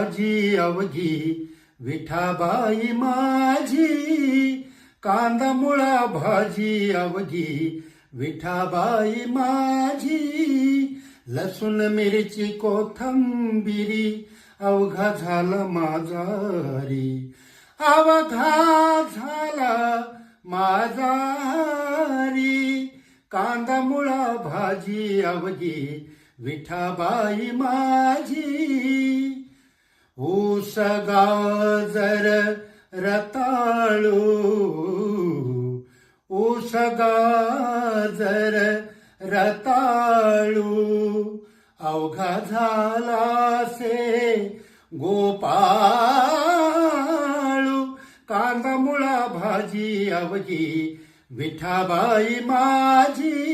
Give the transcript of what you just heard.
भाजी अवघी विठाबाई माझी, कांदा मुळा भाजी अवघी विठाबाई माझी, लसूण मिरची कोथंबिरी अवघा झाला माझा रे, अवघा झाला माझा रे, कांदा मुळा भाजी अवघी विठाबाई माझी, ऊस गाजर रताळू, ऊस गाजर रताळू, अवघा झाला से गोपाळू, कांदा मुळा भाजी अवघी विठाबाई माझी.